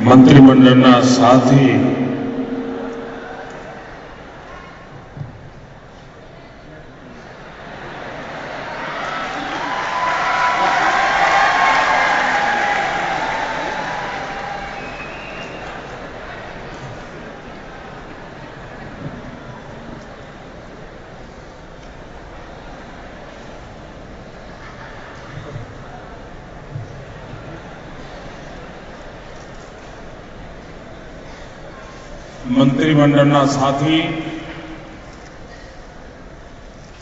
મંત્રીમંડળના સાથી મંત્રીમંડળના સાથી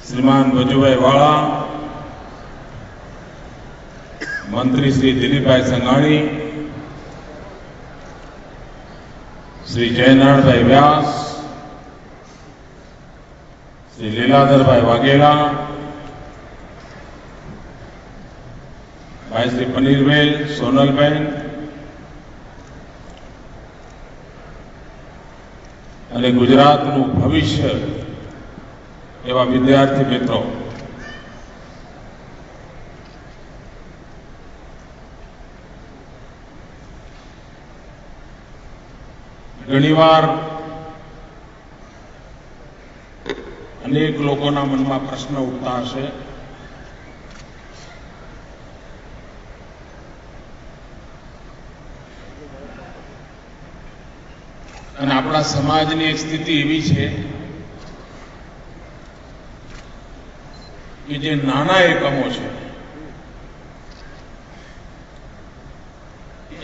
શ્રીમાન વજુભાઈ વાળા, મંત્રી શ્રી દિલીપભાઈ સંઘાણી, શ્રી જયનારાયણભાઈ વ્યાસ, શ્રી લીલાધરભાઈ વાઘેલા, ભાઈ શ્રી પનીરબેન સોનલબેન અને ગુજરાતનું ભવિષ્ય એવા વિદ્યાર્થી મિત્રો, ઘણીવાર અનેક લોકોના મનમાં પ્રશ્ન ઉઠતા હશે અને આપણા સમાજની એક સ્થિતિ એવી છે કે જે નાના એકમો છે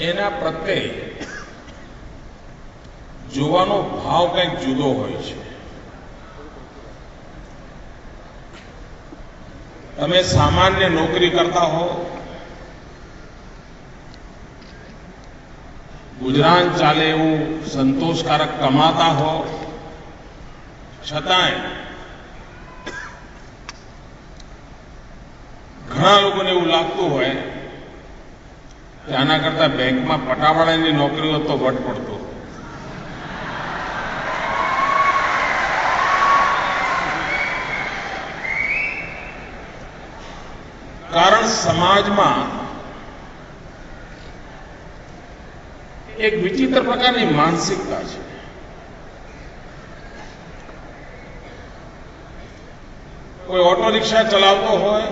એના પ્રત્યે જોવાનો ભાવ કંઈક જુદો હોય છે. તમે સામાન્ય નોકરી કરતા હો, ગુજરાન ચાલે એવું સંતોષકારક કમાતા હો, છતાંય ઘણા લોકોને એવું લાગતું હોય કે આના કરતા બેંકમાં પટાવાળાની નોકરીઓ તો વટ પડતો. કારણ સમાજમાં એક વિચિત્ર પ્રકારની માનસિકતા છે. કોઈ ઓટો રિક્ષા ચલાવતો હોય,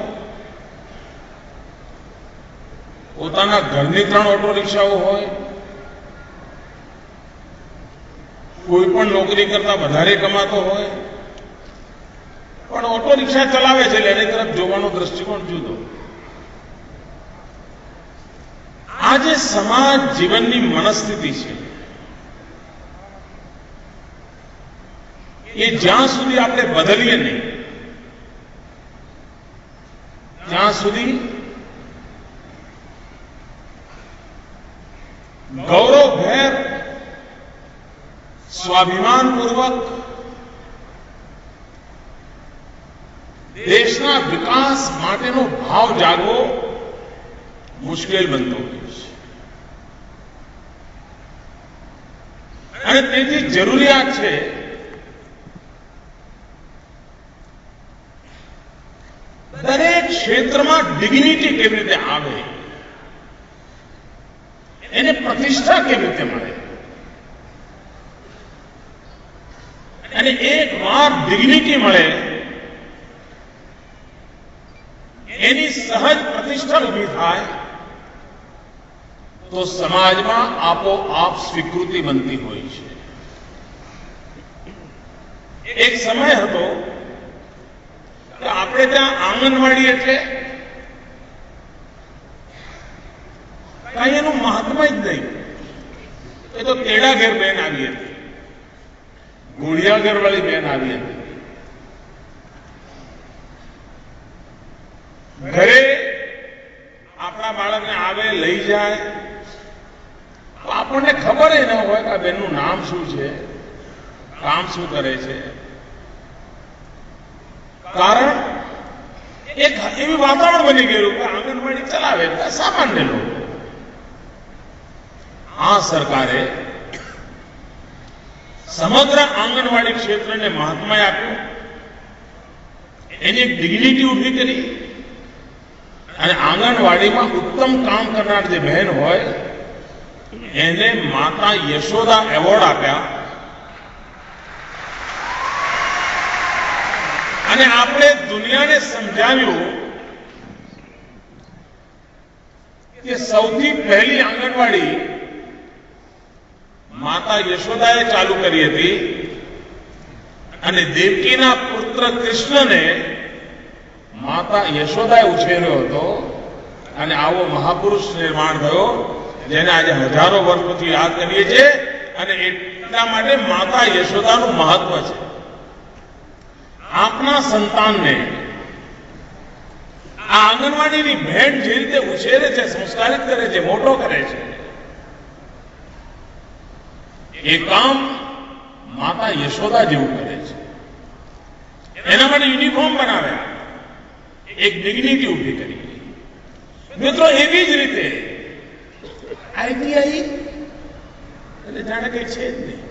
પોતાના ઘરની 3 ઓટો રિક્ષાઓ હોય, કોઈ પણ નોકરી કરતા વધારે કમાતો હોય, પણ ઓટો રિક્ષા ચલાવે છે એટલે એની તરફ જોવાનો દ્રષ્ટિકોણ જુદો. આ જે સમાજ જીવનની મનસ્થિતિ છે એ જ્યાં સુધી આપણે બદલીએ નહીં ત્યાં સુધી ગૌરવભેર સ્વાભિમાનપૂર્વક દેશના વિકાસ માટેનો ભાવ જાગવો મુશ્કેલ બનતો હોય છે. અને તેથી જરૂરિયાત છે દરેક ક્ષેત્રમાં ડિગ્નિટી કેવી રીતે આવે, એને પ્રતિષ્ઠા કેવી રીતે મળે, અને એક વાર ડિગ્નિટી મળે એની સહજ પ્રતિષ્ઠા ઊભી થાય તો સમાજમાં આપોઆપ સ્વીકૃતિ બનતી હોય છે. એક સમય હતો કે આપણે ત્યાં આંગણવાડી એટલે કઈ એનું મહાત્મા જ નહીં. એ તો તેડા ઘેર બેન આવી હતી, ઘોડિયા ઘરવાળી બેન આવી હતી. ઘરે આપણા બાળકને આવે લઈ જાય તો આપણને ખબર ન હોય કે આ બેનનું નામ શું છે, કામ શું કરે છે. કારણ એક એવી વાતાવરણ બની ગયેલું કે આંગણવાડી ચલાવે સામાન્ય લોકો. આ સરકારે સમગ્ર આંગણવાડી ક્ષેત્રને મહાત્મા આપ્યું, એની એક ડિગ્નિટી ઊભી કરી અને આંગણવાડીમાં ઉત્તમ કામ કરનાર જે બહેન હોય એને માતા યશોદા એવોર્ડ આપ્યા અને આપણે દુનિયાને સમજાવ્યું કે સૌથી પહેલી આંગણવાડી માતા યશોદાએ ચાલુ કરી હતી અને દેવકીના પુત્ર કૃષ્ણને માતા યશોદાએ ઉછેર્યો હતો અને આવો મહાપુરુષ નિર્માણ થયો જેને આજે હજારો વર્ષ પછી યાદ કરીએ છીએ અને એટલા માટે માતા યશોદાનું મહત્વ છે. આપના સંતાનને આ આંગણવાડીની ભેટ જે રીતે ઉછેરે છે, સંસ્કારિત કરે છે, મોટો કરે છે, એ કામ માતા યશોદા જેવું કરે છે. એના માટે યુનિફોર્મ બનાવ્યા, એક ડિગ્નિટી ઉભી કરી. મિત્રો એવી જ રીતે આઈટીઆઈ એટલે જાણે કઈ છે જ નહીં.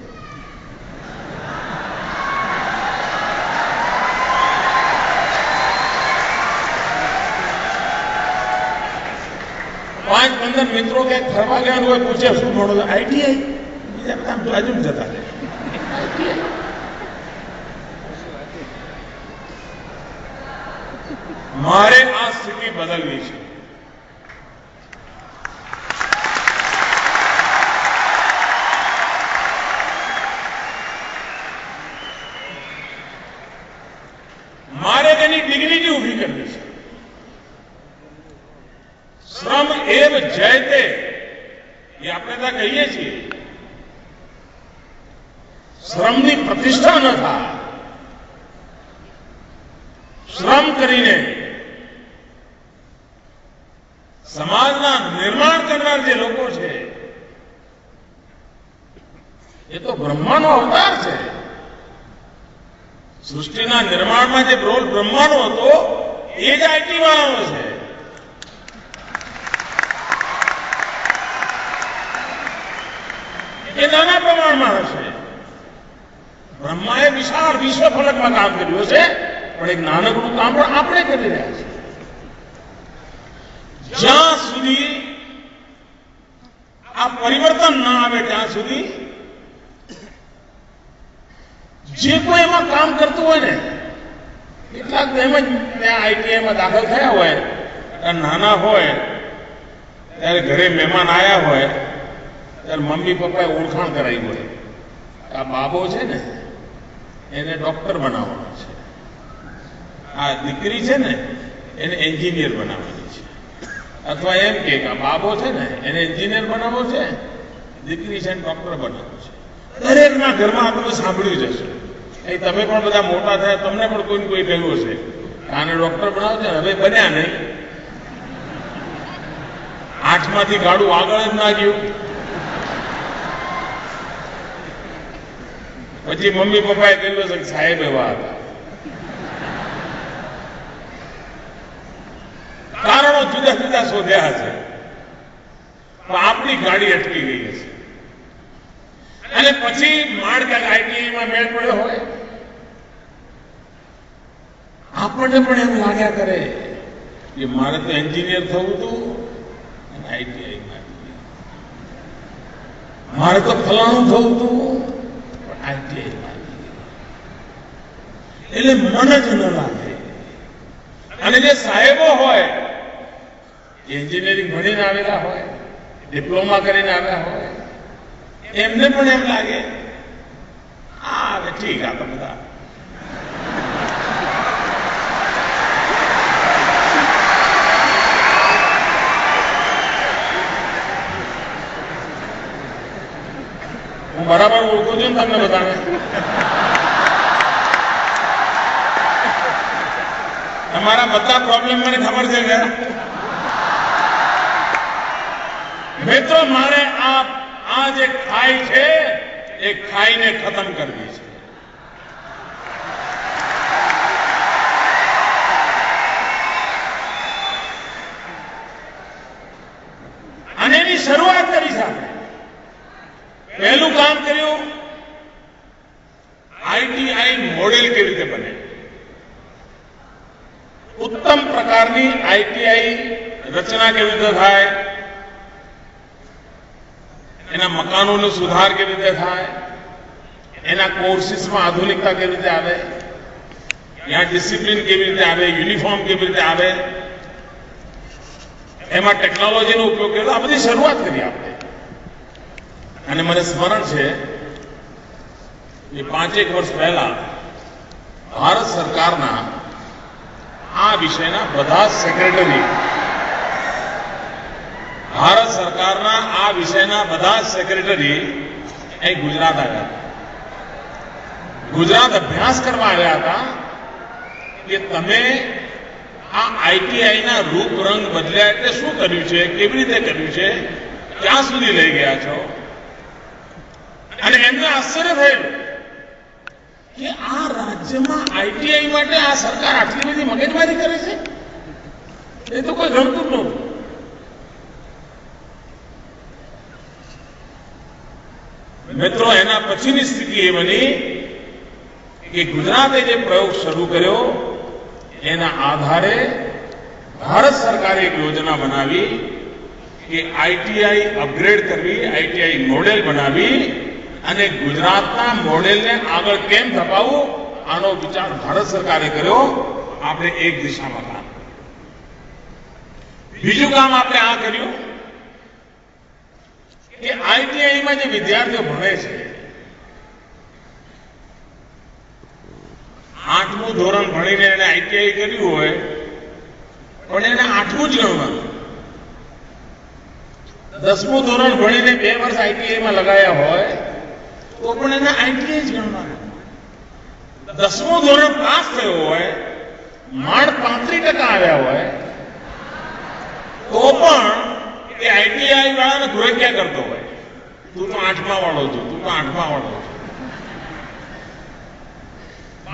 5-15 મિત્રો કે ફરવા ગયા હોય પૂછે શું ભણો છો? આઈટીઆઈ. બીજા બધા બાજુ જતા રહે. મારે આ સ્થિતિ બદલવી છે. મારે તેની ડિગ્નિટી ઉભી કરવી છે. શ્રમ એવ જયતે એ આપણે ત્યાં કહીએ છીએ. શ્રમની પ્રતિષ્ઠા ન થાય. શ્રમ કરીને સમાજના નિર્માણ કરનાર જે લોકો છે એ તો બ્રહ્માનો અવતાર છે. સૃષ્ટિના નિર્માણમાં જે રોલ બ્રહ્માનો હતો એ જ આઈટી વાળાનો છે. એ નાના પ્રમાણમાં હશે. બ્રહ્માએ વિશાળ વિશ્વ ફલકમાં કામ કર્યું છે, પણ એક નાનકડું કામ પણ આપણે કરી રહ્યા છીએ. જ્યાં સુધી આ પરિવર્તન ના આવે ત્યાં સુધી જે કોઈ એમાં કામ કરતું હોય ને, કેટલાક એમ જ ત્યાં આઈટીઆઈમાં દાખલ થયા હોય, નાના હોય ત્યારે ઘરે મહેમાન આવ્યા હોય ત્યારે મમ્મી પપ્પાએ ઓળખાણ કરાવી હોય. આ બાબો છે ને એને ડોક્ટર બનાવવાનો છે, આ દીકરી છે ને એને એન્જિનિયર બનાવવાની છે, અથવા એમ કે આ બાબો છે ને એને એન્જિનિયર બનાવવો છે, દીકરી છે ડોક્ટર બનાવવું છે. દરેકના ઘરમાં આ તમે સાંભળ્યું જ હશે. એ તમે પણ બધા મોટા થયા, તમને પણ કોઈ કોઈ કહ્યું હશે આને ડોક્ટર બનાવો છે. હવે બન્યા નહીં. 8માંથી ગાડું આગળ જ ના ગયું. પછી મમ્મી પપ્પાએ કહ્યું છે કે સાહેબ એવા હતા. કારણો જુદા જુદા શોધ્યા હશે, પણ આપણી ગાડી અટકી ગઈ હશે. અને પછી માળ ક્યાંક આઈટીઆઈમાં મેળ પડ્યો હોય, આપણને પણ એમ લાગ્યા કરે કે મારે તો એન્જિનિયર થવું હતું અને આઈટીઆઈમાં, મારે તો ફલાણું થવું હતું પણ આઈટીઆઈમાં. એટલે મન જ ન લાગે. અને જે સાહેબો હોય એન્જિનિયરિંગ ભણીને આવેલા હોય, ડિપ્લોમા કરીને આવ્યા હોય, એમને પણ એમ લાગે હા હવે ઠીક આ તો બધા હું બરાબર ઓળખું છું ને તમને બધાને. તમારા બધા પ્રોબ્લેમ મને ખબર છે કે મિત્રો મારે આ જે ખાઈ છે એ ખાઈને ખતમ કરવી છે. અને એની શરૂઆત કરી છે આપણે. પહેલું કામ કર્યું આઈટીઆઈ મોડેલ કેવી રીતે બને. ઉત્તમ પ્રકારની આઈટીઆઈ રચના કેવી રીતે થાય, એના મકાનોનો સુધાર કેવી રીતે થાય, એના કોર્સિસમાં આધુનિકતા કેવી રીતે આવે, ત્યાં ડિસિપ્લિન કેવી રીતે આવે, યુનિફોર્મ કેવી રીતે આવે, એમાં ટેકનોલોજીનો ઉપયોગ કર્યો. આ બધી શરૂઆત કરી આપણે. અને મને સ્મરણ છે કે 5-1 વર્ષ પહેલા ભારત સરકારના આ વિષયના બધા સેક્રેટરી અહીં ગુજરાત આવ્યા હતા. ગુજરાત અભ્યાસ કરવા આવ્યા હતા કે તમે આ આઈટીઆઈના રૂપરંગ બદલ્યા એટલે શું કર્યું છે, કેવી રીતે કર્યું છે, ક્યાં સુધી લઈ ગયા છો. અને એમને આશ્ચર્ય થયેલું કે આ રાજ્યમાં આઈટીઆઈ માટે આ સરકાર આટલી બધી મગજમારી કરે છે. એ તો કોઈ ગણતું જ નહોતું. મિત્રો, એના પછીની સ્થિતિ એ બની કે ગુજરાતે જે પ્રયોગ શરૂ કર્યો એના આધારે ભારત સરકારે એક યોજના બનાવી કે આઈટીઆઈ અપગ્રેડ કરવી, આઈટીઆઈ મોડેલ બનાવી અને ગુજરાતના મોડેલને આગળ કેમ ધપાવવું, આનો વિચાર ભારત સરકારે કર્યો. આપણે એક દિશામાં કામ. બીજું કામ આપણે આ કર્યું કે આઈટીઆઈમાં જે વિદ્યાર્થીઓ ભણે છે, 8મું ધોરણ ભણીને એને આઈટીઆઈ કર્યું હોય પણ એને 8મું જ ગણવાનું. 10મું ધોરણ ભણીને 2 વર્ષ આઈટીઆઈમાં લગાયા હોય તો પણ એને આઈટીઆઈ જ ગણવાનું. 10મું ધોરણ પાસ થયો હોય, માંડ 35% આવ્યા હોય તો પણ એ આઈટીઆઈ વાળાને ધોળકિયા કરતો હોય, તું તો 8મા વાળો છો, તું તો 8મા વાળો છો.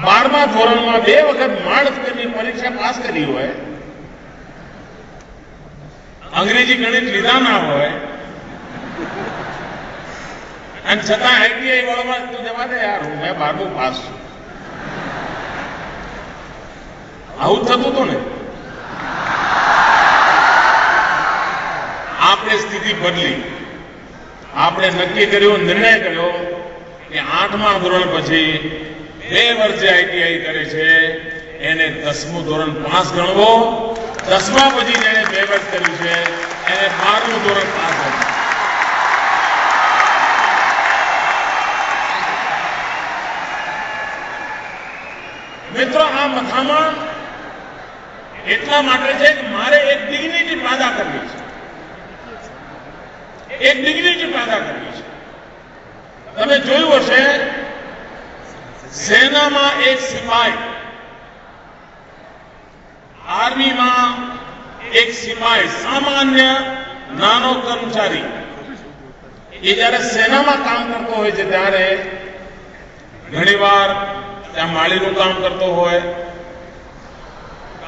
12મા ધોરણમાં 2 વખત માંડની પરીક્ષા પાસ કરી હોય, અંગ્રેજી ગણિત લીધા ના હોય અને છતાં આઈટીઆઈ વાળામાં તું જવા દે યાર, હું મેં 12મું પાસ છું. આવું થતું હતું ને. આપણે સ્થિતિ બદલી. આપણે નક્કી કર્યું, નિર્ણય કર્યો કે 8મા ધોરણ પછી 2 વર્ષે આઈટીઆઈ કરે છે એને 10મું ધોરણ પાસ ગણવો. 10મા પછી જેને 2 વર્ષ કર્યું છે એને 12મું ધોરણ પાસ ગણવું. મિત્રો, આ મથામણ એટલા માટે છે કે મારે એક ડિગ્નિટી પેદા કરવી છે. એક ડિગ્નિટી પેદા કરવી છે. તમે જોયું હશે, સેનામાં એક સિપાહી, આર્મીમાં એક સિપાહી, સામાન્ય નાનો કર્મચારી, એ જ્યારે સેનામાં કામ કરતો હોય છે ત્યારે ઘણીવાર ત્યાં માળીનું કામ કરતો હોય,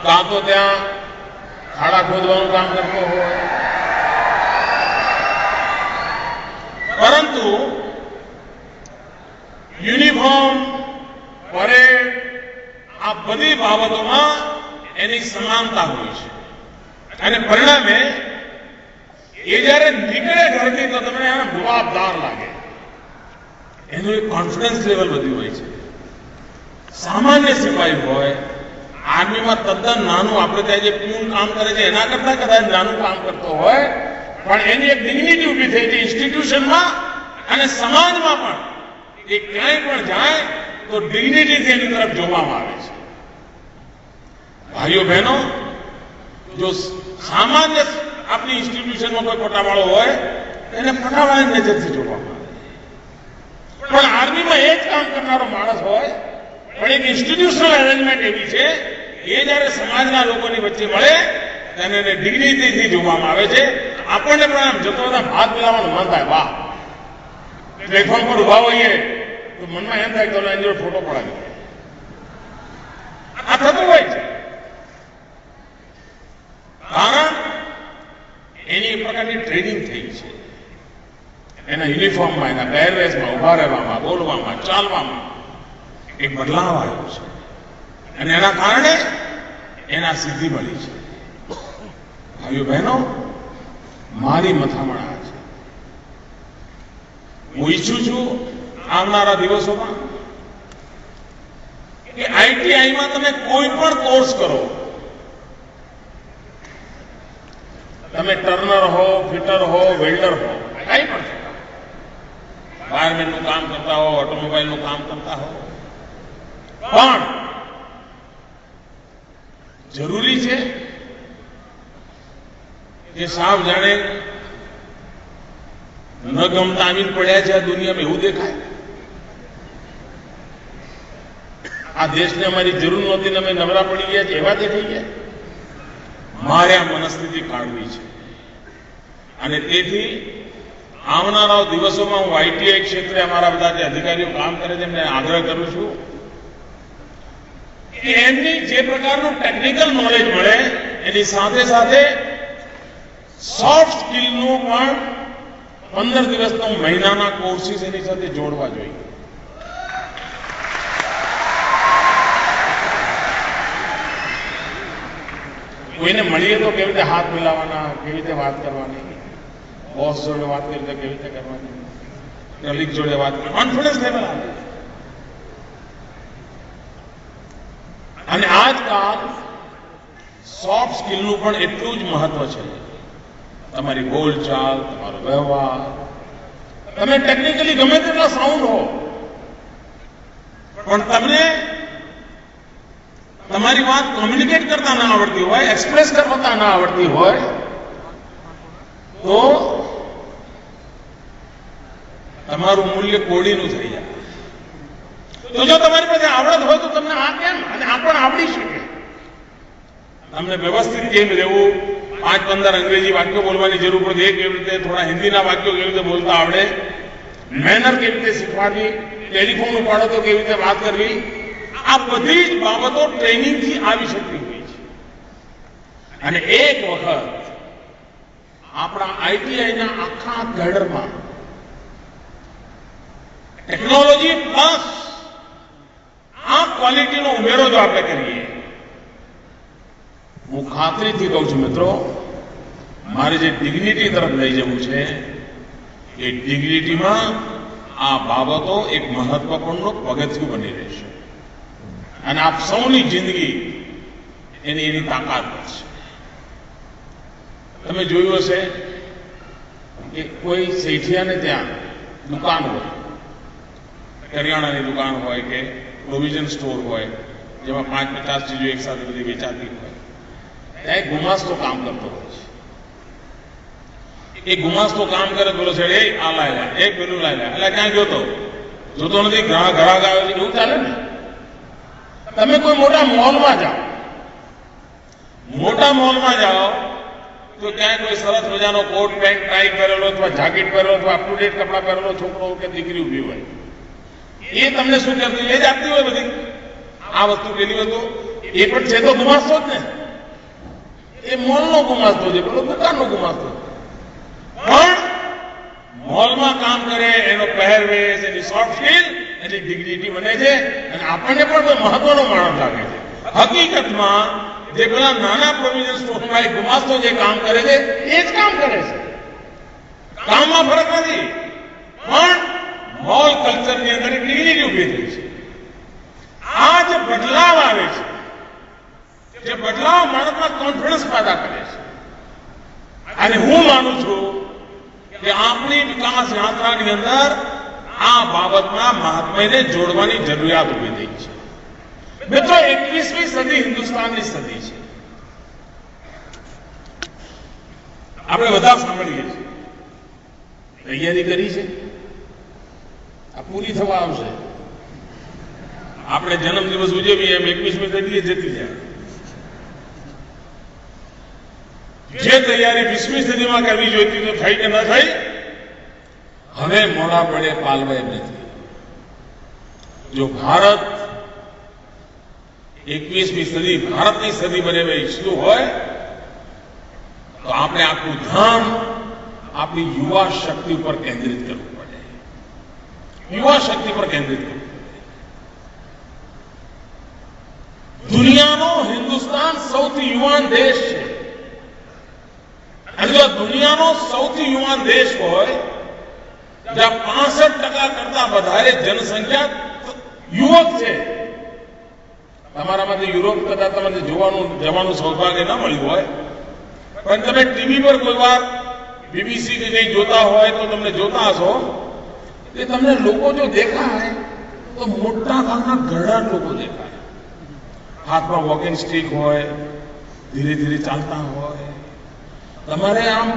કાં તો ત્યાં ખાડા ખોદવાનું કામ કરતો હોય. પરંતુ યુનિફોર્મ, પરેડ, આ બધી બાબતોમાં એની સમાનતા હોય છે. અને પરિણામે એ જ્યારે નીકળે ઘરથી તો તમને એને જવાબદાર લાગે. એનું એક કોન્ફિડન્સ લેવલ વધ્યું હોય છે. સામાન્ય સિપાહી હોય, આર્મીમાં તદ્દન નાનું, આપણે ત્યાં જે પ્યુન કામ કરે છે એના કરતા કદાચ નાનું કામ કરતો હોય, પણ એની એક ડિગ્નિટી ઉભી થઈ છે ઇન્સ્ટિટ્યુશનમાં અને સમાજમાં પણ. એ ક્યાંય પણ જાય તો ડિગ્નિટીથી એની તરફ જોવામાં આવે છે. ભાઈઓ બહેનો, જો સામાન્ય આપણી ઇન્સ્ટિટ્યુશનમાં કોઈ પટાવાળો હોય એને પટાવાળાની નજરથી જોવામાં આવે. પણ આર્મીમાં એ જ કામ કરનારો માણસ હોય પણ એક ઇન્સ્ટિટ્યુશનલ એરેન્જમેન્ટ એવી છે એ જ્યારે સમાજના લોકોની વચ્ચે મળે તેને એને ડિગ્નિટીથી જોવામાં આવે છે. આપણને પણ આમ જતો બધા ભાત મિલાવવાનું મન થાય. વાહ, પ્લેટફોર્મ પર ઉભા હોઈએ તો મનમાં એમ થાય કે એની જોડે ફોટો પડાવી. આ થતું હોય છે. કારણ એની એક પ્રકારની ટ્રેનિંગ થઈ છે. એના યુનિફોર્મમાં, એના પહેરવેશમાં, ઉભા રહેવામાં, બોલવામાં, ચાલવામાં એક બદલાવ આવ્યો છે. અને એના કારણે એના સિદ્ધિ મળી છે. ભાઈઓ બહેનો, મારી મથામણ આ છે હું ઈચ્છું છું આવનારા દિવસોમાં કે આઈટીઆઈમાં તમે કોઈ પણ કોર્સ કરો, તમે ટર્નર હો, ફિટર હો, વેલ્ડર હો, કઈ પણ વાયરમેનનું કામ કરતા હો, ઓટોમોબાઈલનું કામ કરતા હો, પણ જરૂરી છે કે સાવ જાણે ન ગમતા આવીને પડ્યા છે આ દુનિયામાં એવું દેખાય? આ દેશને અમારી જરૂર નહોતી ને અમે નવરા પડી ગયા છે એવા દેખાઈ ગયા? મારે આ મનસ્થિતિ કાઢવી છે. અને તેથી આવનારા દિવસોમાં હું આઈટીઆઈ ક્ષેત્રે અમારા બધા જે અધિકારીઓ કામ કરે છે એમને આગ્રહ કરું છું કે એમની જે પ્રકારનું ટેકનિકલ નોલેજ મળે એની સાથે સાથે સોફ્ટ સ્કિલનું પણ 15 દિવસનો મહિનાના કોર્સિસ એની સાથે જોડવા જોઈએ. કોઈને મળીએ તો કેવી રીતે હાથ મિલાવવાના, કેવી રીતે વાત કરવાની, બોસ જોડે વાત કરી તો કેવી રીતે કરવાની, કલીગ જોડે વાત કરવાની, કોન્ફિડન્સ લેવલ આવે. અને આજકાલ સોફ્ટ સ્કિલનું પણ એટલું જ મહત્વ છે. તમારી બોલચાલ, તમારો વ્યવહાર, તમે ટેકનિકલી ગમે તેટલા સાઉન્ડ હો, પણ તમને તમારી વાત કોમ્યુનિકેટ કરતા ના આવડતી હોય, એક્સપ્રેસ કરતા ના આવડતી હોય તો તમારું મૂલ્ય કોડીનું થઈ જાય. તો જો તમારી પાસે આવડત હોય તો તમને આ કેમ, અને આ પણ આવડી શકે. તમને વ્યવસ્થિત કેમ રહેવું, 5-15 અંગ્રેજી વાક્યો બોલવાની જરૂર પડે, કેવી રીતે થોડા હિન્દીના વાક્યો કેવી રીતે બોલતા આવડે, મેનર કેવી રીતે શીખવાડવી, ટેલિફોન ઉપાડો તો કેવી રીતે વાત કરવી, આ બધી જ બાબતો ટ્રેનિંગથી આવી શકતી હોય છે. અને એક વખત આપણા આઈટીઆઈના આખા કેડરમાં ટેકનોલોજી પ્લસ આ ક્વોલિટીનો ઉમેરો જો આપણે કરીએ, હું ખાતરીથી કહું છું મિત્રો, મારે જે ડિગ્નિટી તરફ લઈ જવું છે એ ડિગ્નિટીમાં આ બાબતો એક મહત્વપૂર્ણ પગથિયું બની રહેશે. અને આપ સૌની જિંદગી એની તાકાત છે. તમે જોયું હશે કે કોઈ શેઠિયાને ત્યાં દુકાન હોય, કરિયાણાની દુકાન હોય કે પ્રોવિઝન સ્ટોર હોય, જેમાં 5-50 ચીજો એક સાથે બધી વેચાતી હોય, ત્યાં એક ગુમાસ્તો કામ કરતો હોય છે. એ ગુમાસ્તો કામ કરે, બોલો છે એ આ લાવ્યા, એક પેલું લાવ્યા, એટલે ક્યાં ગયો તો જોતો નથી, ઘરાક આવ્યો છે, એવું ચાલે ને? તમે કોઈ મોટા મોલમાં જાઓ, તો ક્યાંય કોઈ સરસ મજાનો કોટ પેન્ટ ટાઈ પહેરેલો અથવા જાકેટ પહેરેલો અથવા અપ ટુ ડેટ કપડા પહેરેલો છોકરો કે દીકરી ઉભી હોય, એ તમને શું કરતી એ જ આપતી હોય બધી, આ વસ્તુ પેલી વસ્તુ, એ પણ છે તો ગુમાસ્તો જ ને. એ મોલનો ગુમાસ્તો છે, પેલો દુકાનનો ગુમાસ્તો. પણ મોલમાં કામ કરે, એનો પહેરવેશ, એની સોફ્ટ સ્કિલ, એની ડિગ્નિટી બને છે અને આપણને પણ કોઈ મહત્વનો માણસ લાગે છે. હકીકતમાં જે પેલા નાના પ્રોવિઝન સ્ટોરમાં એક ગુમાસ્તો જે કામ કરે છે એ જ કામ કરે છે, કામમાં ફરક નથી, પણ મોલ કલ્ચરની અંદર એક ડિગ્નિટી ઉભી થઈ છે. આ જે બદલાવ આવે છે, જે બદલાવ માણસમાં કોન્ફિડન્સ પેદા કરે છે. અને હું માનું છું કે આપણી વિકાસ યાત્રાની અંદર આ બાબતના મહાત્મ્યને જોડવાની જરૂરિયાત ઉભી થઈ છે. મિત્રો, 21મી સદી હિન્દુસ્તાનની સદી છે. આપણે બધા સાંભળીએ છીએ, તૈયારી કરી છે, આ પૂરી થવા આવશે. આપણે જન્મદિવસ ઉજવીએ એમ 21મી સદી જતી જાય. જે તૈયારી 20મી સદીમાં કરવી જોઈતી તો થઈ કે ન થઈ, હવે મોડા પડે પાલવાય નથી. જો ભારત 21મી સદી ભારતની સદી બને એવા ઈચ્છતું હોય તો આપણે આપણું ધ્યાન આપણી યુવા શક્તિ ઉપર કેન્દ્રિત કરવું પડે. યુવા શક્તિ પર કેન્દ્રિત કરવું પડે. દુનિયાનો હિન્દુસ્તાન સૌથી યુવાન દેશ છે. અને જો દુનિયાનો સૌથી યુવાન દેશ હોય જ્યાં 65% કરતા વધારે જનસંખ્યા યુવક છે. તમારામાંથી યુરોપ કદાચ તમને જવાનું સૌભાગ્ય ન મળ્યું હોય, પણ તમે ટીવી પર કોઈ વાર બીબીસી કે કંઈ જોતા હોય તો તમને જોતા હશો કે તમને લોકો જો દેખાય તો મોટા ભાગના ઘરડા લોકો દેખાય. હાથમાં વોકિંગ સ્ટીક હોય, ધીરે ધીરે ચાલતા હોય. તમારે આમ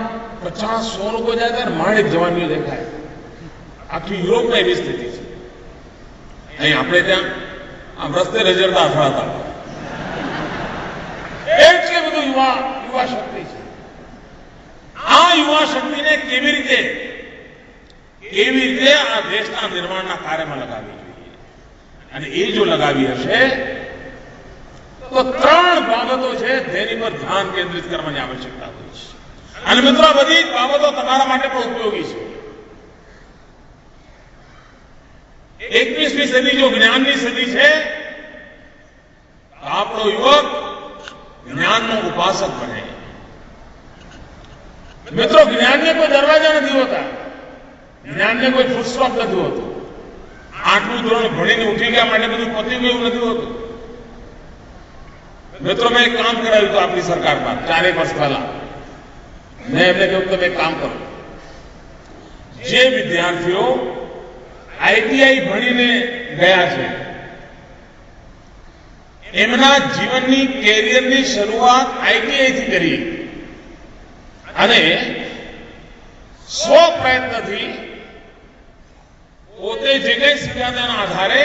50-100 લોકો જાય ત્યારે માંડ જવાનીઓ દેખાય. આખી યુરોપમાં એવી સ્થિતિ છે. અહીં આપણે ત્યાં આમ રસ્તે રજડતા અથડાતા એટલે બધું યુવા શક્તિ છે. આ યુવા શક્તિને કેવી રીતે આ દેશના નિર્માણના કાર્યમાં લગાવવી જોઈએ, અને એ જો લગાવી હશે તો 3 બાબતો છે જેની પર ધ્યાન કેન્દ્રિત કરવાની આવશ્યકતા હોય છે. અને મિત્રો, બધી જ બાબતો તમારા માટે પણ ઉપયોગી છે. 21મી સદી જો જ્ઞાનની સદી છે, આપણો યુવક જ્ઞાનનો ઉપાસક બને. મિત્રો, જ્ઞાનને કોઈ દરવાજા નથી હોતા, જ્ઞાનને કોઈ ફૂલ સ્ટોપ નથી હોતો. આટલું ધોરણ ભણીને ઉઠી ગયા માટે બધું પતી ગયું નથી હોતું. મિત્રો, મેં એક કામ કરાવ્યું હતું આપણી સરકારમાં 4 વર્ષ પહેલા. મેં એમને કહ્યું તમે કામ કરો, જે વિદ્યાર્થીઓ આઈટીઆઈ ભણીને ગયા છે એમના જીવનની કેરિયરની શરૂઆત આઈટીઆઈથી કરી અને સ્વપ્રયત્નથી પોતે જે કંઈ શીખ્યા તેના આધારે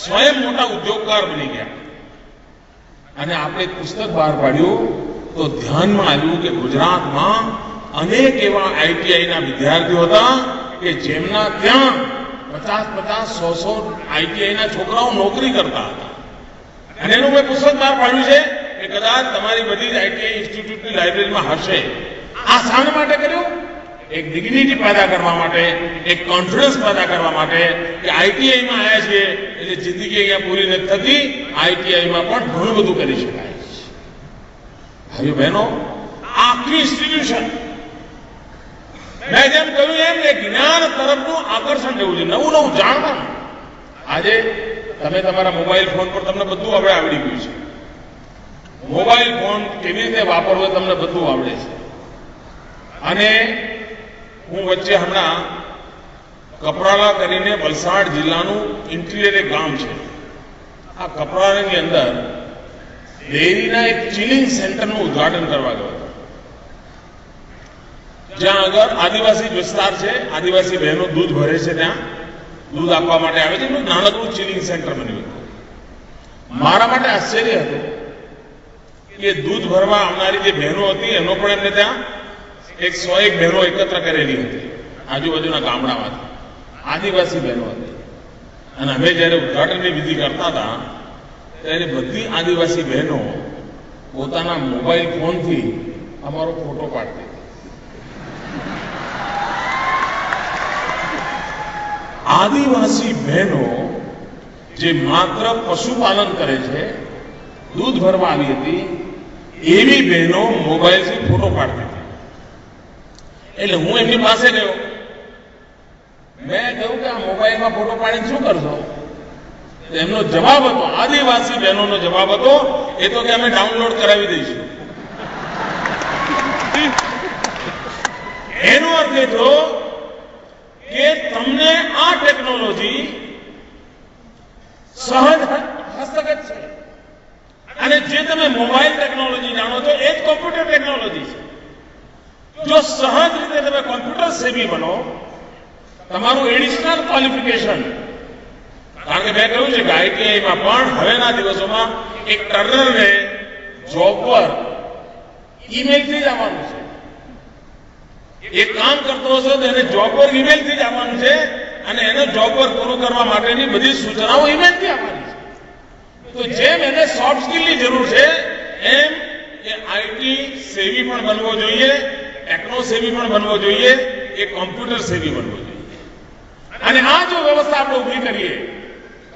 સ્વયં મોટા ઉદ્યોગકાર બની ગયા. અને આપણે એક પુસ્તક બહાર પાડ્યું તો ધ્યાનમાં આવ્યું કે ગુજરાતમાં અનેક એવા આઈટીઆઈના વિદ્યાર્થીઓ હતા કે જેમના ત્યાં 50-100 આઈટીઆઈના છોકરાઓ નોકરી કરતા હતા. અને એનું મેં પુસ્તક બહાર પાડ્યું છે કે કદાચ તમારી બધી જ આઈટીઆઈ ઇન્સ્ટિટ્યૂટની લાઇબ્રેરીમાં હશે. આ શાના માટે કર્યું? એક ડિગ્નિટી પેદા કરવા માટે, એક કોન્ફિડન્સ પેદા કરવા માટે કે આઈટીઆઈમાં આવ્યા છીએ એટલે જિંદગી અહીંયા પૂરી નથી થતી, આઈટીઆઈમાં પણ ઘણું બધું કરી શકાય. ભાઈઓ બહેનો, આખી ઇન્સ્ટિટ્યુશન મેં જેમ કહ્યું એમ કે જ્ઞાન તરફનું આકર્ષણ લેવું છે, નવું નવું જાણવાનું. આજે તમે તમારા મોબાઈલ ફોન પર તમને બધું હવે આવડી ગયું છે. મોબાઈલ ફોન કેવી રીતે વાપરવો તમને બધું આવડે છે. અને હું વચ્ચે હમણાં કપરાલા કરીને વલસાડ જિલ્લાનું ઇન્ટિરિયર એક ગામ છે. આ કપરાલાની અંદર ડેરીના એક ચિલિંગ સેન્ટરનું ઉદ્ઘાટન કરવા ગયો હતો. જ્યાં આગળ આદિવાસી વિસ્તાર છે, આદિવાસી બહેનો દૂધ ભરે છે, ત્યાં દૂધ આપવા માટે આવે છે. નાનકડું ચિલિંગ સેન્ટર બન્યું હતું. મારા માટે આશ્ચર્ય હતું કે દૂધ ભરવા આવનારી જે બહેનો હતી એનો પણ એમને ત્યાં 101 બહેનો એકત્ર કરેલી હતી આજુબાજુના ગામડામાંથી, આદિવાસી બહેનો હતી. અને અમે જ્યારે ઉદ્ઘાટનની વિધિ કરતા હતા ત્યારે બધી આદિવાસી બહેનો પોતાના મોબાઈલ ફોનથી અમારો ફોટો પાડતી. આદિવાસી બહેનો જે માત્ર પશુપાલન કરે છે, દૂધ ભરવા આવી હતી, એવી બહેનો મોબાઈલથી ફોટો પાડતી હતી. એટલે હું એમની પાસે ગયો. મેં કહ્યું કે આ મોબાઈલમાં ફોટો પાડીને શું કરશો? એમનો જવાબ હતો, આદિવાસી બહેનોનો જવાબ હતો, એ તો કે અમે ડાઉનલોડ કરાવી દઈશું. એનો અર્થ એ થયો કે તમને આ ટેકનોલોજી સહજ હસ્તગત છે. અને જે તમે મોબાઈલ ટેકનોલોજી જાણો છો એ જ કોમ્પ્યુટર ટેકનોલોજી છે. જો સહજ રીતે તમે કોમ્પ્યુટર સેવી બનો, તમારું એડિશનલ ક્વોલિફિકેશન, કારણ કે મેં કહ્યું છે કે આઈટીઆઈમાં પણ હવેના દિવસોમાં એક ટર્નરને જોબ પર ઈમેલથી જ આવવાનું છે. એક કામ કરતો હશે તો એને જોબ પર ઈમેલથી જ આવવાનું છે, અને એને જોબ પર પૂરું કરવા માટેની બધી સૂચનાઓ ઈમેલથી આવવાની છે. તો જેમ એને સોફ્ટ સ્કિલની જરૂર છે એમ એ આઈટી સેવી પણ બનવો જોઈએ, ટેકનો સેવી પણ બનવો જોઈએ, એ કોમ્પ્યુટર સેવી બનવો જોઈએ. અને આ જો વ્યવસ્થા આપણે ઉભી કરીએ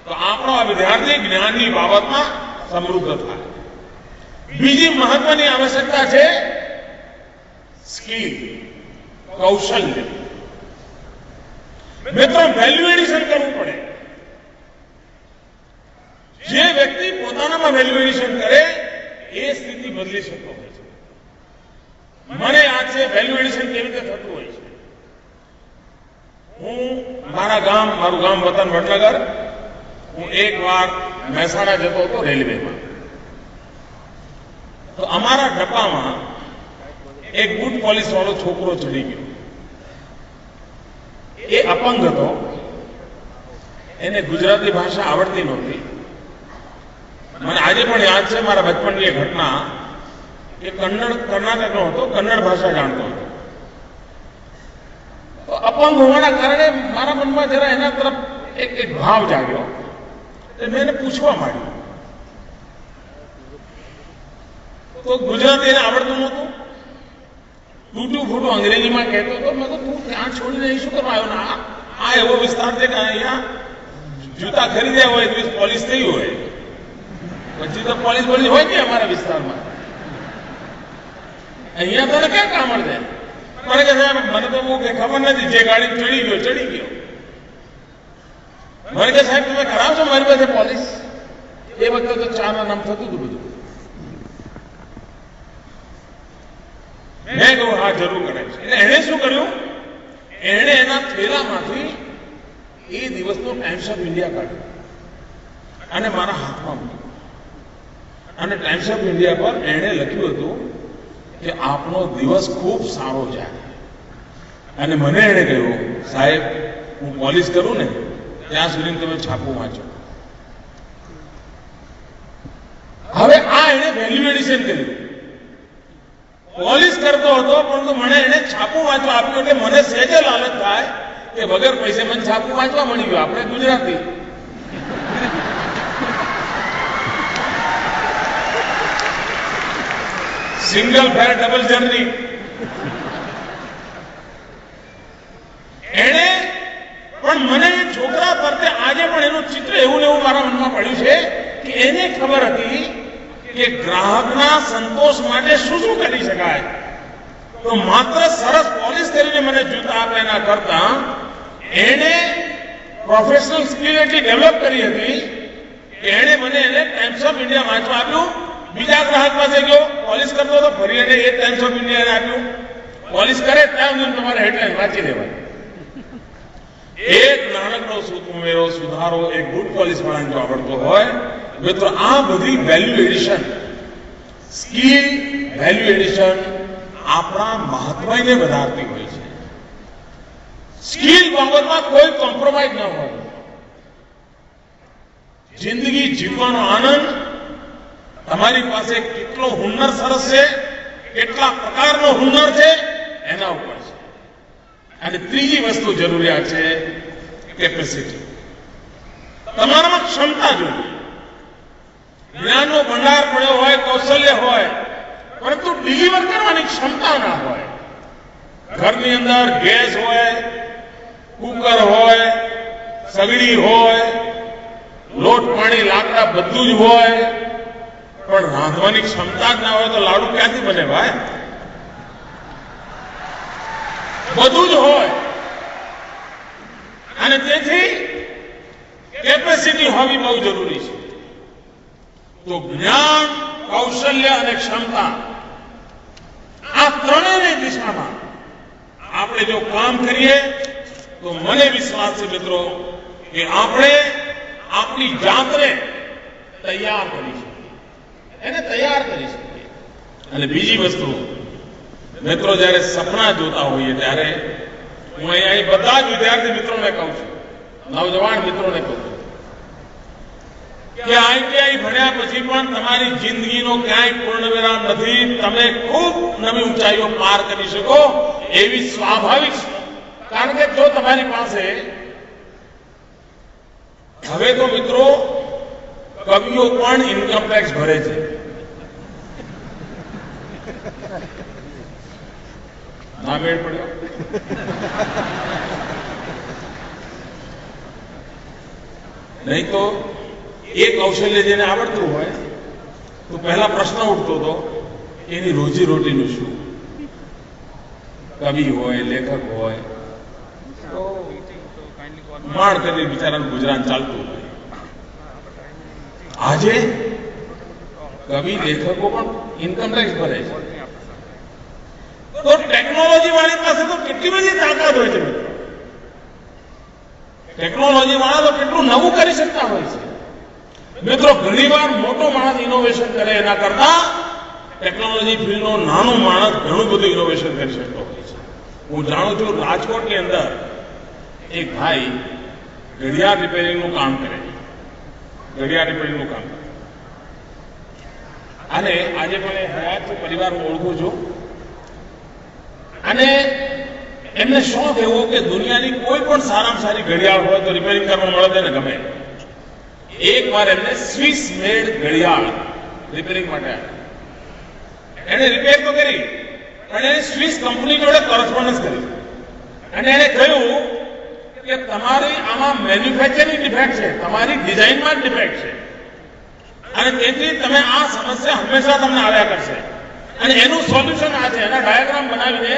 તો આપણો આ વિદ્યાર્થી જ્ઞાનની બાબતમાં સમૃદ્ધ થાય. બીજી મહત્વની આવશ્યકતા છે સ્કિલ, કૌશલ્ય. મિત્રો વેલ્યુ એડિશન કરવું પડે. જે વ્યક્તિ પોતાનામાં વેલ્યુ એડિશન કરે એ સ્થિતિ બદલી શકતો હોય છે. મને યાદ છે વેલ્યુ એડિશન કેવી રીતે થતું હોય છે. હું મારું ગામ વતન વડનગર, હું એક વાર મહેસાણા જતો હતો રેલવેમાં. તો અમારા ડબ્બામાં એક બુટ પોલીસ વાળો છોકરો ચડી ગયો. એ અપંગ હતો, એને ગુજરાતી ભાષા આવડતી નહોતી. મને આજે પણ યાદ છે મારા બચપણની એ ઘટના કે કર્ણાટકનો હતો, કન્નડ ભાષા જાણતો હતો. તો અપંગ હોવાના કારણે મારા મનમાં જરા એના તરફ એક ભાવ જાગ્યો. મેં એને પૂછવા માંડ્યું. તો ગુજરાતી એને આવડતું નહોતું, તૂટું ફૂટું અંગ્રેજીમાં કહેતો હતો. મેં તો તું ત્યાં છોડીને શું કરવા આવ્યો? ના, આ એવો વિસ્તાર છે કે અહીંયા જૂતા ખરીદ્યા હોય તો પોલીસ થઈ હોય, પછી તો પોલીસ હોય ને અમારા વિસ્તારમાં. અહીંયા તને ક્યાં કામ મળે? મને કે સાહેબ મને તો બહુ કઈ ખબર નથી, જે ગાડી ચડી ગયો. મને કે સાહેબ તમે કરાવશો મારી પાસે પોલીસ? એ વખતે તો ચારના નામ થતું હતું બધું. મેં કહ્યું હા જરૂર કરે છે. એટલે એણે શું કર્યું? એણે એના થેલામાંથી એ દિવસનો ટાઈમ્સ ઓફ ઇન્ડિયા કાઢ્યો અને મારા હાથમાં મૂક્યો. અને ટાઈમ્સ ઓફ ઇન્ડિયા પર એણે લખ્યું હતું કે આપનો દિવસ ખૂબ સારો જાય. અને મને એણે કહ્યું સાહેબ હું પોલીસ કરું ને ત્યાં સુધી તમે છાપું વાંચો. હવે આ એણે વેલ્યુ એડિશન કર્યું. પોલીસ કરતો હતો પરંતુ મને એને છાપું વાંચવા આપ્યું. એટલે મને સહેજે લાલચ થાય કે વગર પૈસે મને છાપું વાંચવા મળી ગયું. આપણે ગુજરાતી સિંગલ ફેર ડબલ જર્ની. એને પણ મને છોકરા પરતે આજે પણ એનું ચિત્ર એવું ને એવું મારા મનમાં પડ્યું છે કે એને ખબર હતી કે ગ્રાહકના સંતોષ માટે શું શું કરી શકાય. તો માત્ર સરસ પોલિશ કરીને મને જૂતા આપે એના કરતા એને પ્રોફેશનલ સ્કિલ એટલી ડેવલપ કરી હતી કે એને મને એને ટાઈમ્સ ઓફ ઇન્ડિયા વાંચવા આપ્યું. બીજા ગ્રાહક પાસે ગયો, પોલિશ કરતો હતો, ફરી એને એ ટાઈમ્સ ઓફ ઇન્ડિયાને આપ્યું. પોલિશ કરે ત્યાં સુધી તમારે હેડલાઇન વાંચી લેવાય. એક નાનકડો ઉમેરો સુધારો એક ગુડ પોલિશ વાળાને જો આવડતો હોય મિત્રો, આ બધી value addition, skill value addition આપણા મહત્વને વધારતી હોય છે. સ્કિલ બાબતમાં કોઈ કોમ્પ્રોમાઇઝ ન હોય. જિંદગી જીવવાનો આનંદ તમારી પાસે કેટલો હુનર સરસ છે, કેટલા પ્રકારનો હુનર છે એના ઉપર છે. અને ત્રીજી વસ્તુ જરૂરિયાત છે કેપેસિટી. તમારામાં ક્ષમતા જોઈએ. જ્ઞાનનો ભંડાર પડ્યો હોય, કૌશલ્ય હોય, પરંતુ ડિલિવર કરવાની ક્ષમતા ના હોય. ઘરની અંદર ગેસ હોય, કુકર હોય, સગડી હોય, લોટ પાણી લાકડા બધું જ હોય, પણ રાંધવાની ક્ષમતા જ ના હોય તો લાડુ ક્યાંથી બને ભાઈ? બધું જ હોય. અને તેથી કેપેસિટી હોવી બહુ જરૂરી છે. તો જ્ઞાન, કૌશલ્ય અને ક્ષમતા આ ત્રણેયની દિશામાં આપણે જો કામ કરીએ તો મને વિશ્વાસ છે મિત્રો કે આપણે આપણી જાતને તૈયાર કરી શકીએ, એને તૈયાર કરી શકીએ. અને બીજી વસ્તુ મિત્રો, જયારે સપના જોતા હોઈએ ત્યારે હું અહીં બધા જ વિદ્યાર્થી મિત્રોને કહું છું, નવજવાન મિત્રોને કહું છું કે આઈટીઆઈ ભણ્યા પછી પણ તમારી જિંદગીનો ક્યાંય પૂર્ણવિરામ નથી. તમે ખૂબ નવી ઊંચાઈઓ પાર કરી શકો એવી સ્વાભાવિક છે. કારણ કે જો તમારી પાસે હવે તો મિત્રો કવિઓ પણ ઇન્કમ ટેક્સ ભરે છે. ના મેળ પડ્યો? નહીં તો એ કૌશલ્ય જેને આવડતું હોય તો પહેલા પ્રશ્ન ઉઠતો હતો એની રોજીરોટીનું શું? કવિ હોય, લેખક હોય તો માણ કરી બિચારાનું ગુજરાન ચાલતું હોય. આજે કવિ લેખકો પણ ઇન્કમ ટેક્સ ભરે છે. તો ટેકનોલોજી વાળી પાસે તો કેટલી બધી તાકાત હોય છે મિત્રો. ટેકનોલોજી વાળા તો કેટલું નવું કરી શકતા હોય છે મિત્રો. ઘણીવાર મોટો માણસ ઇનોવેશન કરે એના કરતા ટેકનોલોજી ફિલ્ડનો નાનો માણસ ઘણું બધું ઇનોવેશન કરી શકતો હોય છે. હું જાણું છું રાજકોટની અંદર એક ભાઈ ઘડિયાળ રિપેરિંગનું કામ કરે છે. ઘડિયાળ રિપેરિંગનું કામ કરે અને આજે પણ એ હયાત પરિવાર હું ઓળખું છું. અને એમને શોખ એવો કે દુનિયાની કોઈ પણ સારામાં સારી ઘડિયાળ હોય તો રિપેરિંગ કરવા મળે તેને ગમે. એક વાર એમને સ્વિસ મેડ ઘડિયાળ રિપેરિંગ માટે એને રિપેર તો કરી પણ એને સ્વિસ કંપની જોડે કોરસ્પોન્ડન્સ કરી અને એને કહ્યું કે તમારી આમાં મેન્યુફેક્ચરિંગ ડિફેક્ટ છે, તમારી ડિઝાઇનમાં જ ડિફેક્ટ છે અને તેથી તમે આ સમસ્યા હંમેશા તમને આવ્યા કરશે અને એનું સોલ્યુશન આ છે. એના ડાયાગ્રામ બનાવીને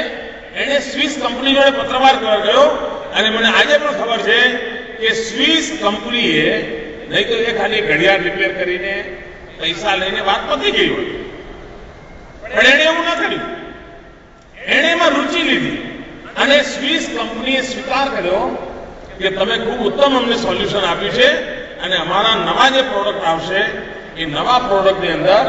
એને સ્વિસ કંપની જોડે પત્રવાર કર્યો અને મને આજે પણ ખબર છે કે સ્વિસ કંપનીએ નહીં તો એ ખાલી ઘડિયાળ રિપેર કરીને પૈસા લઈને વાત પતી ગઈ હોય પણ એને એવું ના કર્યું. એને એમાં રુચિ લીધી અને સ્વિસ કંપનીએ સ્વીકાર કર્યો કે તમે ખૂબ ઉત્તમ અમને સોલ્યુશન આપ્યું છે અને અમારા નવા જે પ્રોડક્ટ આવશે એ નવા પ્રોડક્ટની અંદર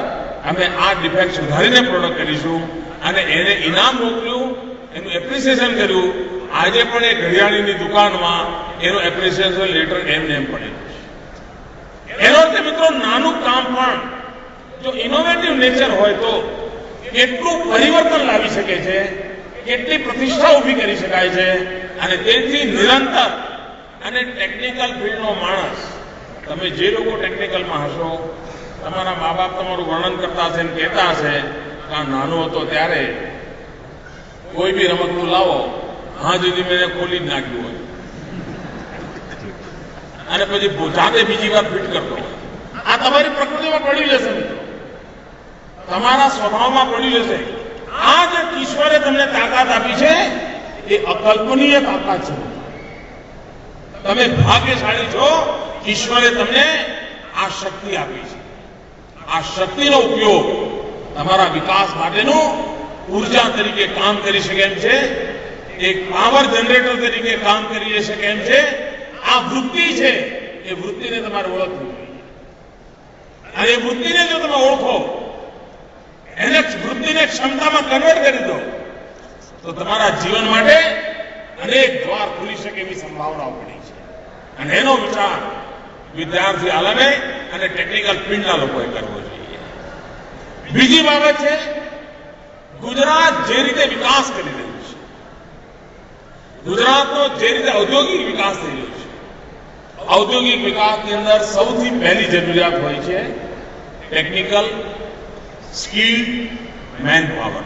અમે આ ડિફેક્ટ સુધારીને પ્રોડક્ટ કરીશું અને એને ઇનામ મોકલ્યું, એનું એપ્રિસિએશન કર્યું. આજે પણ એ ઘડિયાળીની દુકાનમાં એનું એપ્રિસિએશન લેટર એમને એમ પડેલું છે. એનો અર્થ મિત્રો નાનું કામ પણ જો ઇનોવેટિવ નેચર હોય તો કેટલું પરિવર્તન લાવી શકે છે, કેટલી પ્રતિષ્ઠા ઊભી કરી શકાય છે અને તેથી નિરંતર અને ટેકનિકલ ફિલ્ડનો માણસ, તમે જે લોકો ટેકનિકલમાં હશો તમારા મા બાપ તમારું વર્ણન કરતા હશે ને કહેતા હશે કે આ નાનો હતો ત્યારે કોઈ બી રમકડું લાવો હા સુધી મેં ખોલી જ નાખ્યું હોય અને પછી જાતે બીજી વાર ફિટ કરતો હોય. આ તમારી પ્રકૃતિમાં પડી જશે મિત્રો, તમારા સ્વભાવમાં પડી જશે. આ જે ઈશ્વરે તમને તાકાત આપી છે એ અકલ્પનીય તાકાત છે. તમે ભાગ્યશાળી છો, ઈશ્વરે તમને આ શક્તિ આપી છે. આ શક્તિનો ઉપયોગ તમારા વિકાસ માટેનું ઉર્જા તરીકે કામ કરી શકે એમ છે, એક પાવર જનરેટર તરીકે કામ કરી શકે એમ છે. આ વૃત્તિ છે, એ વૃત્તિને તમારે ઓળખવી અને એ વૃત્તિને જો તમે ઓળખો, એને વૃત્તિને ક્ષમતામાં કન્વર્ટ કરી દો તો તમારા જીવન માટે અનેક દ્વાર ખુલી શકે એવી સંભાવનાઓ પડી છે. અને એનો વિચાર વિદ્યાર્થી આલમે અને ટેકનિકલ ફિલ્ડના લોકોએ કરવો જોઈએ. બીજી બાબત છે ગુજરાત જે રીતે વિકાસ કરી રહ્યું છે, ગુજરાતનો જે રીતે ઔદ્યોગિક વિકાસ થઈ રહ્યો છે, ઔદ્યોગિક વિકાસની અંદર સૌથી પહેલી જરૂરિયાત હોય છે ટેકનિકલ સ્કિલ મેન પાવર.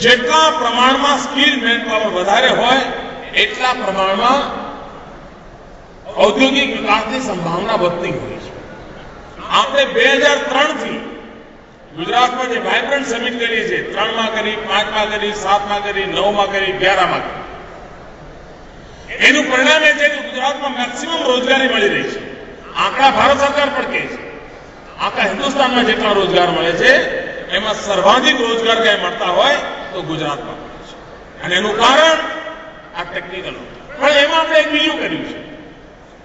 જેટલા પ્રમાણમાં સ્કિલ મેન પાવર વધારે હોય એટલા પ્રમાણમાં ઔદ્યોગિક વિકાસની સંભાવના વધતી હોય છે. આપણે 2003 થી ગુજરાતમાં જે વાઇબ્રન્ટ સમિટ કરી છે, 3માં કરી, 5માં કરી, 7માં કરી, 9માં કરી, 11માં કરી, એનું પરિણામ એ છે કે ગુજરાતમાં મેક્સિમમ રોજગારી મળી રહી છે. આંકડા ભારત સરકાર પણ કહે છે આખા હિન્દુસ્તાનમાં જેટલા રોજગાર મળે છે એમાં સર્વાધિક રોજગાર ક્યાંય મળતા હોય તો ગુજરાતમાં મળે છે અને એનું કારણ આ ટેકનિકલ. પણ એમાં આપણે એક બીજું કર્યું છે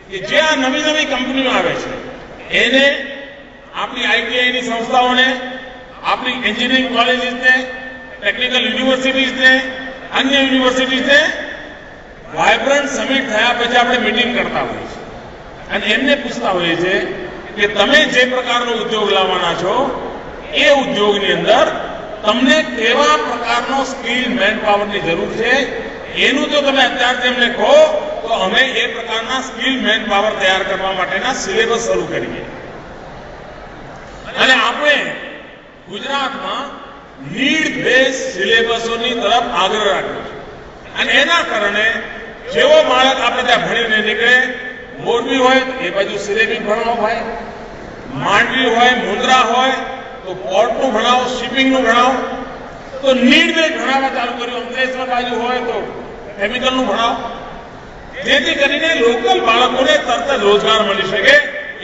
કે જે આ નવી નવી કંપનીઓ આવે છે એને આપણી આઈટીઆઈની સંસ્થાઓને, આપણી એન્જિનિયરિંગ કોલેજીસને, ટેકનિકલ યુનિવર્સિટીઝને, અન્ય યુનિવર્સિટીઝને વાઇબ્રન્ટ સમિટ થયા પછી આપણે મીટિંગ કરતા હોઈએ છીએ અને એમને પૂછતા હોઈએ છીએ કે તમે જે પ્રકારનો ઉદ્યોગ લાવવાના છો એ ઉદ્યોગની અંદર તમને કેવા પ્રકારનો સ્કિલ મેન પાવરની જરૂર છે, એનું જો તમે અત્યારથી એમને કહો તો અમે એ પ્રકારના સ્કિલ મેન પાવર તૈયાર કરવા માટેના સિલેબસ શરૂ કરીએ. અને આપણે ગુજરાતમાં નીડ બેઝ સિલેબસોની તરફ આગ્રહ રાખ્યો છે અને એના કારણે જેવો બાળક આપણે ત્યાં ભણીને નીકળે, મોરબી હોય તો એ બાજુ સિલેબસ ભણાવો ભાઈ, માંડવી હોય, મુંદ્રા હોય તો પોર્ટનું ભણાવો, શિપિંગનું ભણાવો, તો નીડ બેઝ ભણાવવા ચાલુ કર્યું. અંકલેશ્વર બાજુ હોય તો કેમિકલનું ભણાવો. જેથી કરીને લોકલ બાળકોને તરત જ રોજગાર મળી શકે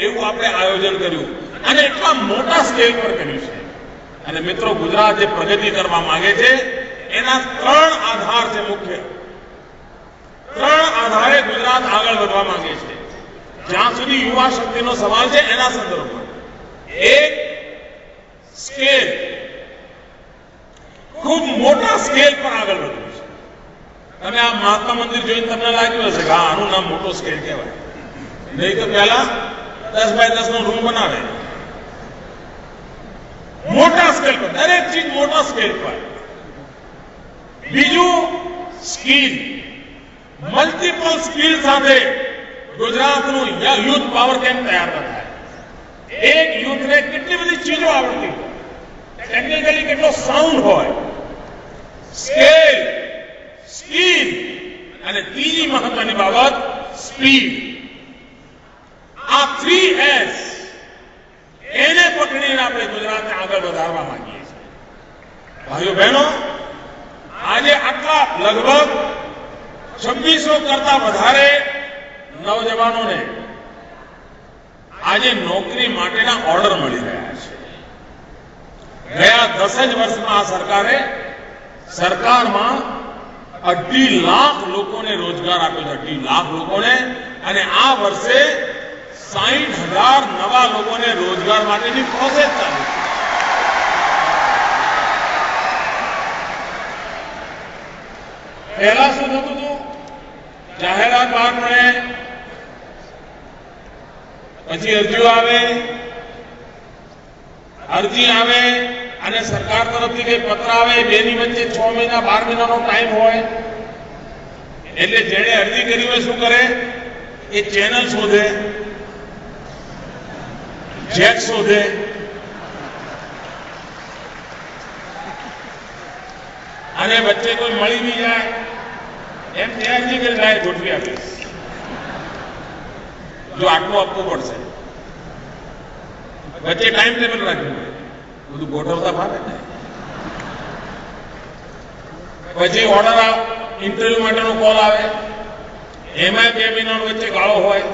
એવું આપણે આયોજન કર્યું અને એટલા મોટા સ્કેલ પર કર્યું છે. અને મિત્રો, ગુજરાત જે પ્રગતિ કરવા માંગે છે એના 3 આધાર છે મુખ્ય. 3 આધારે ગુજરાત આગળ વધવા માંગે છે. જ્યાં સુધી યુવા શક્તિનો સવાલ છે એના સંદર્ભમાં એક સ્કેલ, ખૂબ મોટા સ્કેલ પર આગળ વધવું છે. તમે આ મહાત્મા મંદિર જોઈને તમને લાગ્યું હશે કે આનું નામ મોટો સ્કેલ કહેવાય. નહીં તો પહેલા 10 બાય 10 નો રૂમ બનાવે. મોટા સ્કેલ પર, દરેક ચીજ મોટા સ્કેલ પર. બીજું સ્કિલ, મલ્ટિપલ સ્કિલ સાથે ગુજરાતનું યુથ પાવર કેમ તૈયાર ન થાય. એક યુથને કેટલી બધી ચીજો આવડતી હોય, ટેકનિકલી કેટલો સાઉન્ડ હોય, સ્કેલ, સ્કિલ અને ત્રીજી મહત્વની બાબત સ્પીડ. આ 3S એને પકડીને આપણે ગુજરાતને આગળ વધારવા માંગીએ છીએ. ભાઈઓ બહેનો, આજે આટલા લગભગ 2600 કરતા વધારે નવજવાનોને આજે નોકરી માટેના ઓર્ડર મળી રહ્યા છે. ગયા 10 જ વર્ષમાં આ સરકારમાં 2.5 લાખ લોકોને રોજગાર આપ્યો છે. 2.5 લાખ લોકોને. અને આ વર્ષે 60,000 નવા લોકોને રોજગાર માટેની પ્રોસેસ ચાલુ છે. પહેલા શું થતું હતું? જાહેરાત બહાર પડે, પછી અરજી આવે અને સરકાર તરફથી કઈ પત્ર આવે. બેની વચ્ચે 6 મહિના 12 મહિનાનો ટાઈમ હોય. એટલે જેણે અરજી કરી હોય શું કરે? એ ચેનલ શોધે, જેક શોધે, અને વચ્ચે કોઈ મળી બી જાય એમ તે અરજી કરી જાય, ગોઠવી આપીશ, જો આટલું આપવું પડશે. વચ્ચે ટાઈમ ટેબલ રાખ્યું હોય, બધું ગોઠવતા ફાવે ને. પછી ઓર્ડર ઇન્ટરવ્યુ માટેનો કોલ આવે, એમાં 2 મહિનાનો વચ્ચે ગાળો હોય.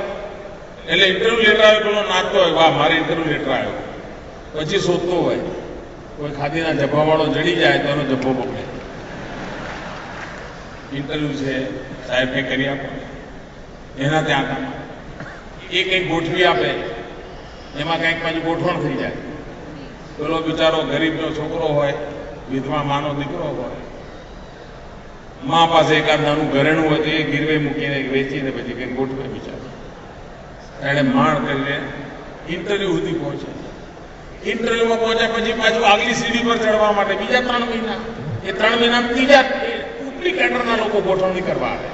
એટલે ઇન્ટરવ્યુ લેટર આવે, પેલો નાચતો હોય, વાહ મારે ઇન્ટરવ્યુ લેટર આવ્યો. પછી શોધતો હોય, કોઈ ખાદીના જબ્બાવાળો જડી જાય તો એનો જબ્બો પકડે. ઇન્ટરવ્યુ છે સાહેબ, કંઈ કરી આપો. એના ત્યાં કામ એ કંઈક ગોઠવી આપે, એમાં કંઈક પાછું ગોઠવણ થઈ જાય. પેલો બિચારો ગરીબનો છોકરો હોય, વિધવા માનો દીકરો હોય, મા પાસે એકાદ નાનું ઘરેણું હોય તો એ ગીરવે મૂકીને વેચીને પછી કંઈક ગોઠવે બિચારો. એને માણ કરીને ઇન્ટરવ્યુ સુધી પહોંચે. ઇન્ટરવ્યુમાં પહોંચ્યા પછી પાછું આગલી સીડી પર ચડવા માટે બીજા 3 મહિના. એ 3 મહિના ત્રીજા ઉપલી કેડરના લોકો ગોઠવણી કરવા આવે.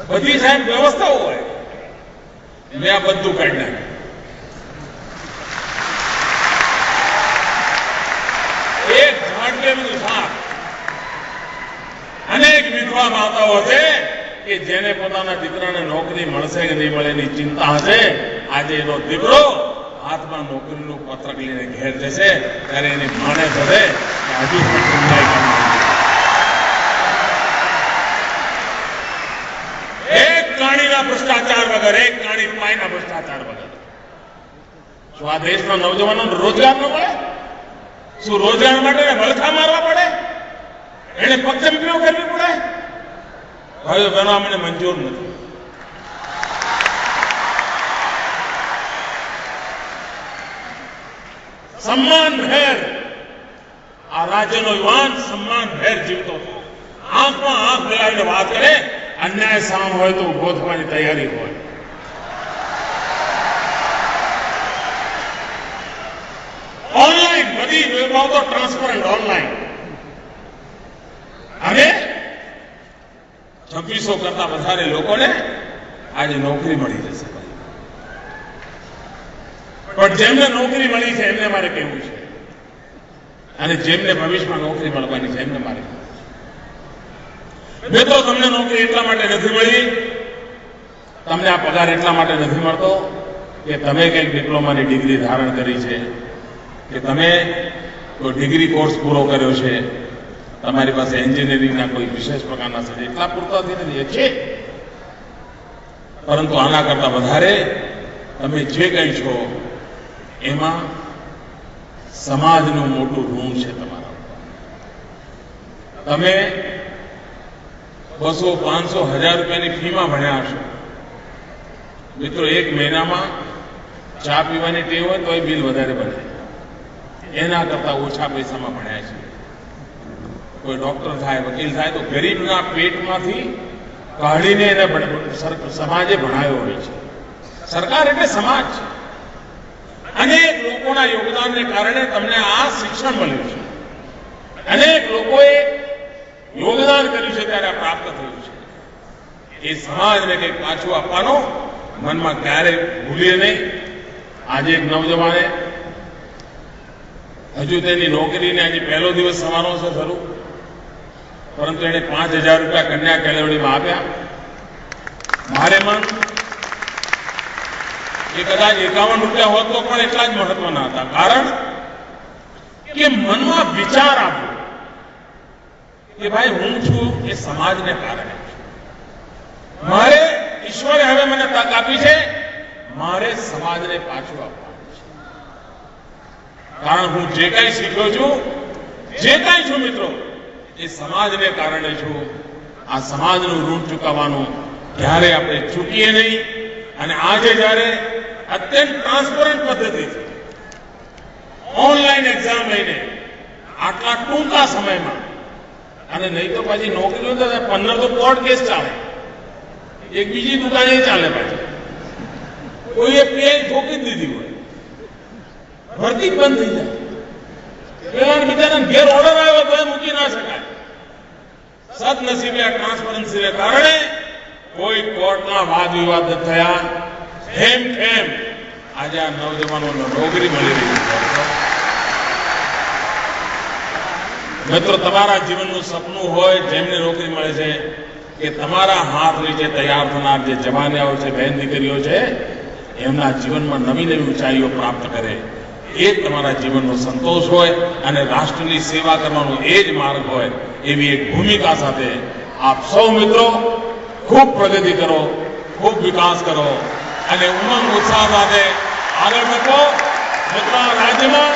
બધી સાહેબ વ્યવસ્થાઓ હોય. મેં આ બધું કાઢી નાખ્યું. એક ઝાડકે બધું સાપ. અનેક વિધવા માતાઓ હશે કે જેને પોતાના દીકરાને નોકરી મળશે કે નહીં મળે એની ચિંતા હશે. આજે એનો દીકરો હાથમાં નોકરીનું પત્રક લઈને ઘેર જશે ત્યારે એની માને થશે કે હજુ પણ સમજાય કરવું. એક કાણીના ભ્રષ્ટાચાર વગર, એક કાણી પાયના ભ્રષ્ટાચાર વગર શું આ દેશના નવજવાનોને રોજગાર ન મળે? શું રોજગાર માટે વલખા મારવા પડે? એને પગચંપીઓ કરવી પડે? ભાઈઓ બહેનો, અમને મંજૂર નથી. સન્માનભેર આ રાજ્યનો યુવાન સન્માનભેર જીવતો હતો. આંખમાં આંખ મિલાવીને વાત કરે. અન્યાય સામ હોય તો ઉભો થવાની તૈયારી હોય. ઓનલાઈન બધી બાબતો ટ્રાન્સપરન્ટ ઓનલાઈન. અને 2600 કરતા વધારે લોકોને આજે નોકરી મળી જશે. પણ જેમને નોકરી મળી છે એમને મારે કહેવું છે, અને જેમને ભવિષ્યમાં નોકરી મળવાની છે એમને મારે કહેવું છે. મિત્રો, તમને નોકરી એટલા માટે નથી મળી, તમને આ પગાર એટલા માટે નથી મળતો કે તમે કંઈક ડિપ્લોમાની ડિગ્રી ધારણ કરી છે, કે તમે કોઈ ડિગ્રી કોર્સ પૂરો કર્યો છે, તમારી પાસે એન્જિનિયરિંગના કોઈ વિશેષ પ્રકારના છે. એટલા પૂરતાથી નથી. છે પરંતુ આના કરતા વધારે તમે જે કંઈ છો એમાં સમાજનું મોટું ઋણ છે તમારા. તમે 200, 500, 1000 રૂપિયાની ફીમાં ભણ્યા હશો. મિત્રો, એક મહિનામાં ચા પીવાની ટેવ હોય તો એ બિલ વધારે બને. એના કરતા ઓછા પૈસામાં ભણ્યા છે. કોઈ ડોક્ટર થાય, વકીલ થાય તો ગરીબના પેટમાંથી કાઢીને એને સમાજે ભણાયો હોય છે. સરકાર એટલે સમાજ છે. અનેક લોકોના યોગદાનને કારણે તમને આ શિક્ષણ મળ્યું છે. અનેક લોકોએ યોગદાન કર્યું છે ત્યારે પ્રાપ્ત થયું છે. એ સમાજને કંઈક પાછું આપવાનો મનમાં ક્યારેય ભૂલીએ નહીં. આજે એક નવજવાને હજુ તેની નોકરીને આજે પહેલો દિવસ સવારનો છે ખરું, પરંતુ એને 5,000 રૂપિયા કન્યા કેળવણીમાં આપ્યા. મારે મન એ કદાચ 51 રૂપિયા હોત તો પણ એટલા જ મહત્વના હતા. કારણ કે મનમાં વિચાર આવ્યો કે ભાઈ હું છું એ સમાજને કારણે. મારે ઈશ્વરે હવે મને તક આપી છે, મારે સમાજને પાછું આપવાનું છે. કારણ હું જે કાંઈ શીખ્યો છું, જે કાંઈ છું મિત્રો, એ સમાજને કારણે છું. આ સમાજનું ઋણ ચૂકવવાનું ક્યારે આપણે ચૂકીએ નહીં. અને આજે જ્યારે અત્યંત ટ્રાન્સપરન્ટ પદ્ધતિથી ઓનલાઈન એક્ઝામ લઈને આટલા ટૂંકા સમયમાં, અને નહીં તો પાછી નોકરીઓ 15 તો કોર્ટ કેસ ચાલે, એક બીજી દુકાને ચાલે, પાછી કોઈએ પીઆઈ ઠોકી જ દીધી હોય, ભરતી બંધ થઈ જાય. પેલા બીજાના ઘેર ઓર્ડર આવ્યો તો એ મૂકી ના શકાય. સદનસીબે આ ટ્રાન્સપરન્સીને કારણે કોઈ કોર્ટના વાદ વિવાદ થયા. હેમ ખેમ આજે આ નવજવાનોને નોકરી મળી રહી છે. મિત્રો, તમારા જીવનનું સપનું હોય, જેમને નોકરી મળે છે, કે તમારા હાથ નીચે તૈયાર થનાર જે જવાનિયાઓ છે, બહેન દીકરીઓ છે, એમના જીવનમાં નવી નવી ઊંચાઈઓ પ્રાપ્ત કરે. એ જ તમારા જીવનનો સંતોષ હોય અને રાષ્ટ્રની સેવા કરવાનો એ જ માર્ગ હોય. એવી એક ભૂમિકા સાથે આપ સૌ મિત્રો ખૂબ પ્રગતિ કરો, ખૂબ વિકાસ કરો અને ઉમંગ ઉત્સાહ સાથે આગળ વધો. મિત્રો, રાજ્યમાં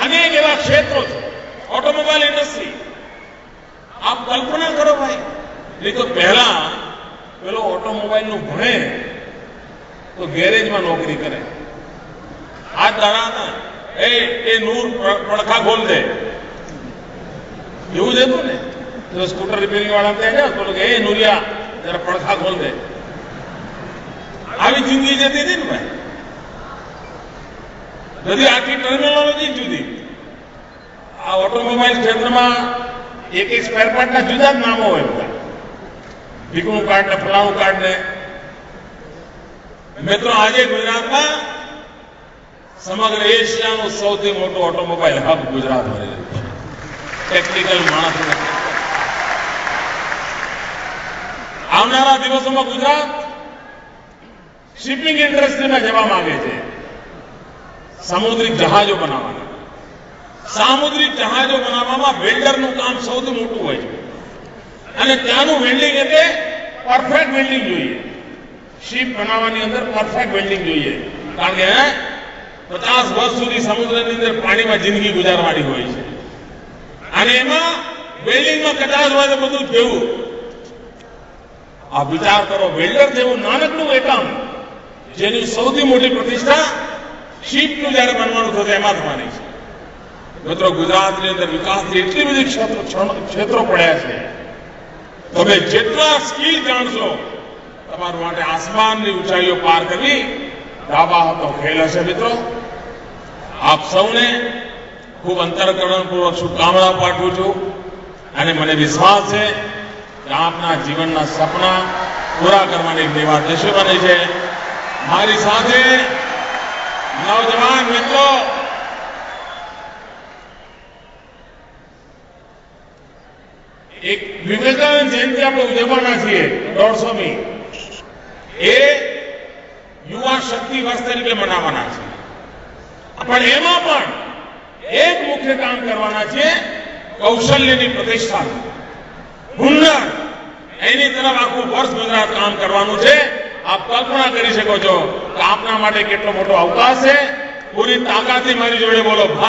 અનેક એવા ક્ષેત્રો છે, ઓટોમોબાઈલ ઇન્ડસ્ટ્રી. આપ કલ્પના કરો ભાઈ, નહીં તો પહેલા પેલો ઓટોમોબાઈલનું ભણે તો ગેરેજમાં નોકરી કરે. હાથ દાડા એ નૂર પડખા ખોલ દે, એવું જ હતું ને. તો સ્કૂટર રિપેરિંગ વાળા ત્યાં જાઓ તો એ નૂરિયા જરા પડખા ખોલ દે. આવી જિંદગી જતી હતી ને ભાઈ. બધી આખી ટર્મિનોલોજી જુદી. આ ઓટોમોબાઈલ ક્ષેત્રમાં એક એક સ્પેર પાર્ટના જુદા જ નામો હોય બધા. ભીખનું કાર્ડ ને ફલાણું કાર્ડ ને. મિત્રો, આજે ગુજરાતમાં સમગ્ર એશિયાનું સૌથી મોટું ઓટોમોબાઈલ હબ ગુજરાત બની રહ્યું છે. ટેકનિકલ માણસો. આવનારા દિવસોમાં ગુજરાત શિપિંગ ઇન્ડસ્ટ્રીમાં જવા માંગે છે. સામુદ્રિક જહાજો બનાવવાના. સામુદ્રિક જહાજો બનાવવામાં વેલ્ડરનું કામ સૌથી મોટું હોય છે. અને ત્યાંનું વેલ્ડિંગ એટલે પરફેક્ટ વેલ્ડિંગ જોઈએ. શિપ બનાવવાની અંદર પરફેક્ટ વેલ્ડિંગ જોઈએ. કારણ કે 50 વર્ષ સુધી સમુદ્રની અંદર પાણીમાં જિંદગી ગુજારવાની હોય છે. અને એમાં વેલ્ડિંગમાં કદાચ હોય તો બધું જેવું. આ વિચાર કરો, વેલ્ડર જેવું નાનકડું એકમ જેની સૌથી મોટી પ્રતિષ્ઠા શિપનું જયારે બનવાનું થતું એમાં થવાની છે. મિત્રો, ગુજરાતની અંદર વિકાસની એટલી બધી ક્ષેત્રો પડ્યા છે. તમે જેટલા સ્કિલ જાણશો, તમારા માટે આસમાનની ઊંચાઈઓ પાર કરવી ડાબા હાથનો ખેલ હશે. મિત્રો, આપ સૌને ખૂબ અંતરકરણપૂર્વક શુભકામના પાઠવું છું. અને મને વિશ્વાસ છે કે આપના જીવનના સપના પૂરા કરવાની દેવા દશો બને છે. મારી સાથે નવજવાન મિત્રો એક વિવેકાનંદ જયંતિ આપણે ઉજવવાના છીએ 150મી. એ યુવા શક્તિ વર્ષ તરીકે મનાવવાના છે. પણ એમાં પણ એક મુખ્ય કામ કરવાના છે, કૌશલ્યની પ્રતિષ્ઠા. હુન્નર એની તરફ આખું વર્ષ ગુજરાત કામ કરવાનું છે. આપ કલ્પના કરી શકો છો કે આપના માટે કેટલો મોટો અવકાશ છે. પૂરી તાકાતથી મારી જોડે બોલો.